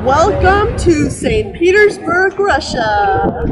Welcome to St. Petersburg, Russia.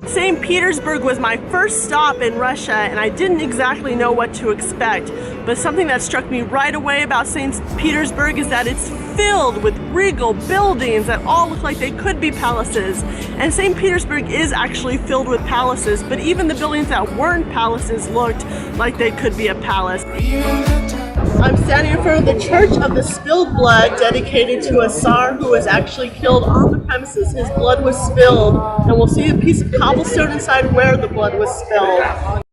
St. Petersburg was my first stop in Russia, and I didn't exactly know what to expect. But something that struck me right away about St. Petersburg is that it's filled with regal buildings that all look like they could be palaces. And St. Petersburg is actually filled with palaces, but even the buildings that weren't palaces looked like they could be a palace. I'm standing in front of the Church of the Spilled Blood, dedicated to a Tsar who was actually killed on the premises. His blood was spilled, and we'll see a piece of cobblestone inside where the blood was spilled.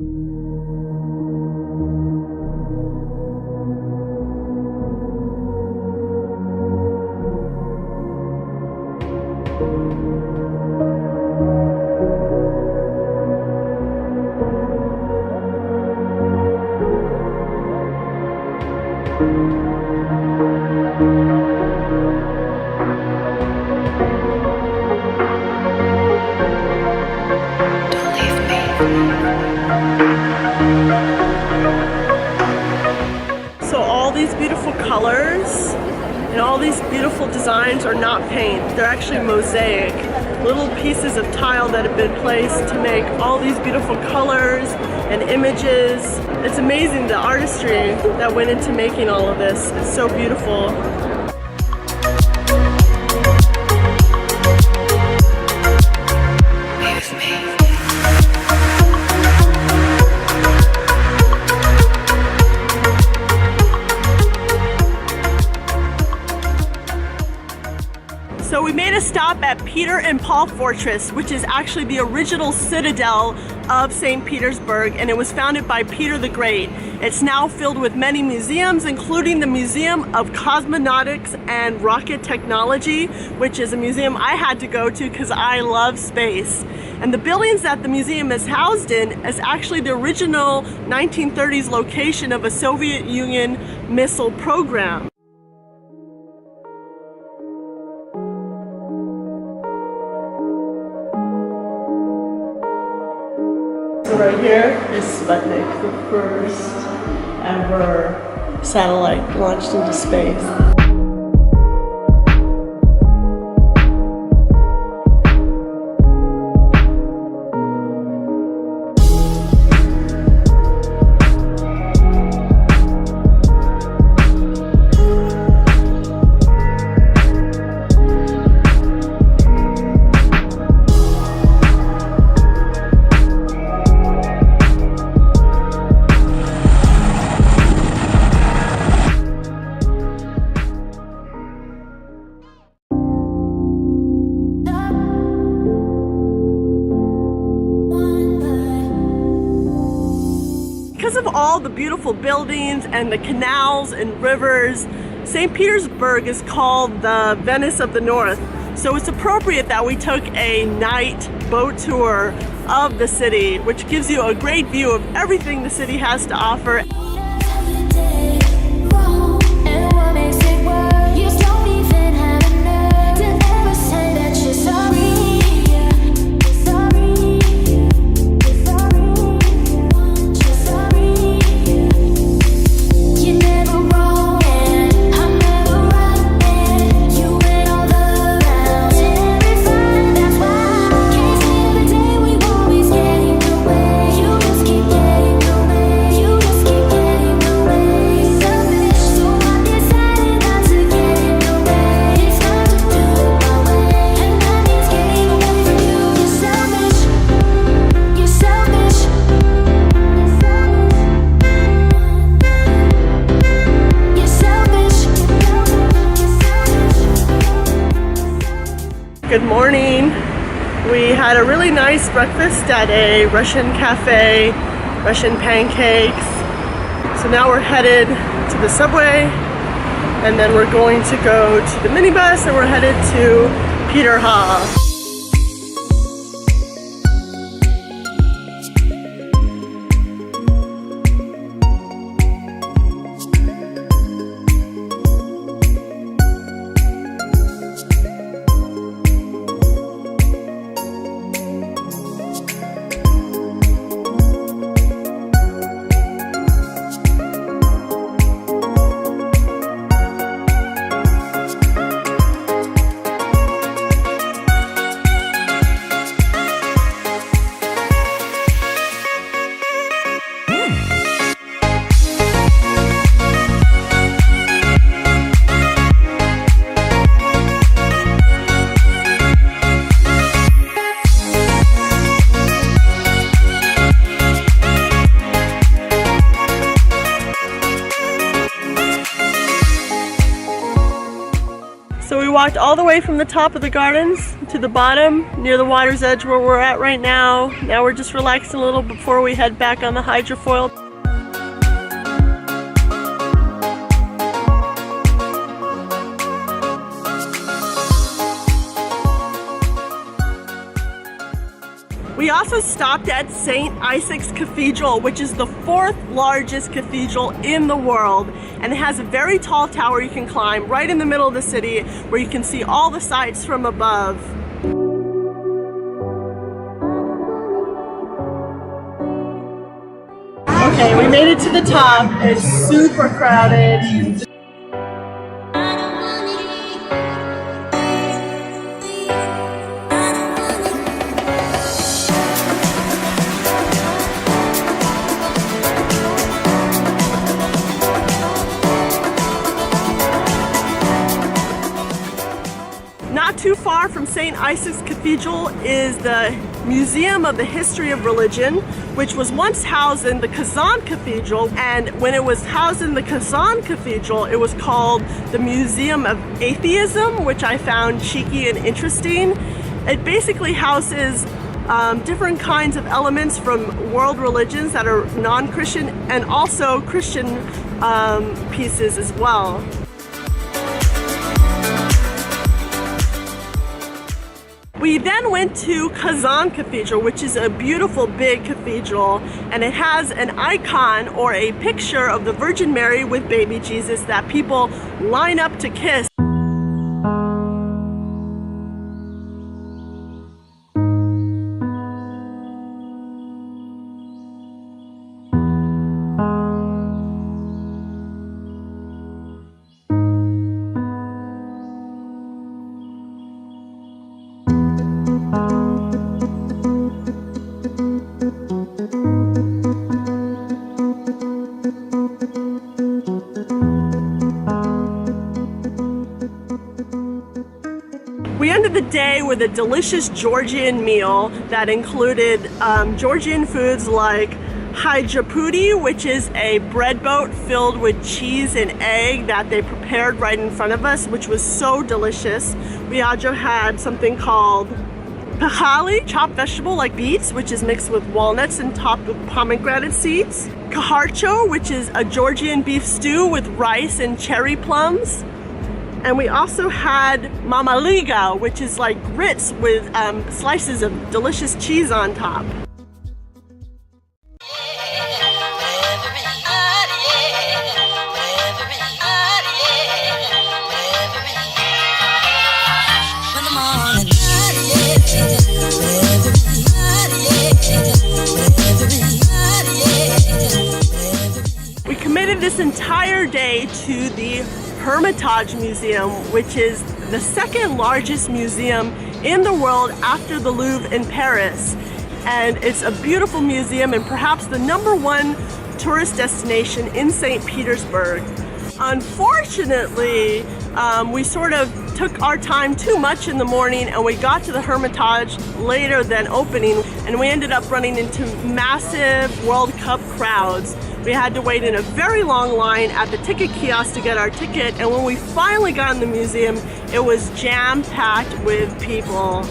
So all these beautiful colors and all these beautiful designs are not paint. They're actually mosaic. Little pieces of tile that have been placed to make all these beautiful colors and images. It's amazing the artistry that went into making all of this. It's so beautiful. So we made a stop at Peter and Paul Fortress, which is actually the original citadel of St. Petersburg, and it was founded by Peter the Great. It's now filled with many museums, including the Museum of Cosmonautics and Rocket Technology, which is a museum I had to go to because I love space. And the buildings that the museum is housed in is actually the original 1930s location of a Soviet Union missile program. So right here is Sputnik, the first ever satellite launched into space. Because of all the beautiful buildings and the canals and rivers, St. Petersburg is called the Venice of the North. So it's appropriate that we took a night boat tour of the city, which gives you a great view of everything the city has to offer. Good morning. We had a really nice breakfast at a Russian cafe, Russian pancakes. So now we're headed to the subway, and then we're going to go to the minibus, and we're headed to Peterhof. way from the top of the gardens to the bottom near the water's edge where we're at right now. Now we're just relaxing a little before we head back on the hydrofoil. We also stopped at St. Isaac's Cathedral, which is the 4th largest cathedral in the world, and it has a very tall tower you can climb right in the middle of the city where you can see all the sights from above. Okay, we made it to the top. It's super crowded. Not too far from St. Isaac's Cathedral is the Museum of the History of Religion, which was once housed in the Kazan Cathedral, and when it was housed in the Kazan Cathedral, it was called the Museum of Atheism, which I found cheeky and interesting. It basically houses different kinds of elements from world religions that are non-Christian and also Christian pieces as well. We then went to Kazan Cathedral, which is a beautiful big cathedral, and it has an icon or a picture of the Virgin Mary with baby Jesus that people line up to kiss. We ended the day with a delicious Georgian meal that included Georgian foods like hajapudi, which is a bread boat filled with cheese and egg that they prepared right in front of us, which was so delicious. We also had something called pahali, chopped vegetable like beets, which is mixed with walnuts and topped with pomegranate seeds. Kaharcho, which is a Georgian beef stew with rice and cherry plums. And we also had mamaliga, which is like grits with slices of delicious cheese on top. We committed this entire day to the Hermitage Museum, which is the 2nd largest museum in the world after the Louvre in Paris. And it's a beautiful museum and perhaps the #1 tourist destination in St. Petersburg. Unfortunately, we sort of took our time too much in the morning and we got to the Hermitage later than opening, and we ended up running into massive World Cup crowds. We had to wait in a very long line at the ticket kiosk to get our ticket, and when we finally got in the museum, it was jam-packed with people.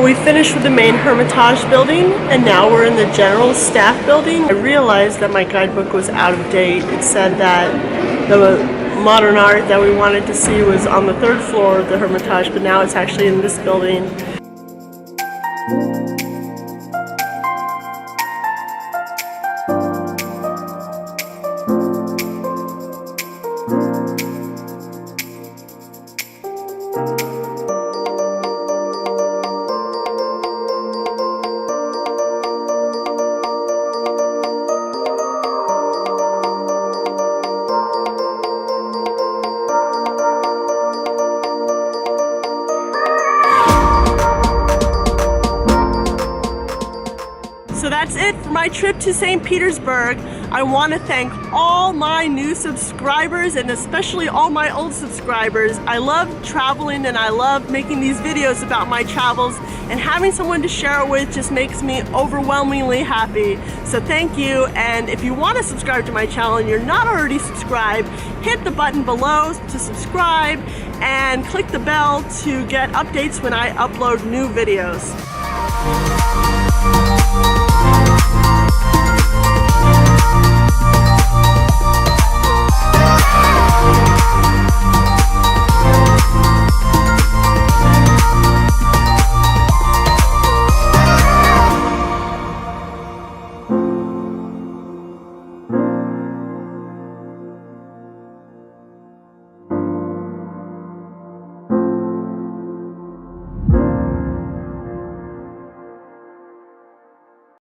we finished with the main Hermitage building, and now we're in the general staff building. I realized that my guidebook was out of date. It said that the modern art that we wanted to see was on the 3rd floor of the Hermitage, but now it's actually in this building. So that's it for my trip to St. Petersburg. I want to thank all my new subscribers and especially all my old subscribers. I love traveling and I love making these videos about my travels, and having someone to share it with just makes me overwhelmingly happy. So thank you, and if you want to subscribe to my channel and you're not already subscribed, hit the button below to subscribe and click the bell to get updates when I upload new videos.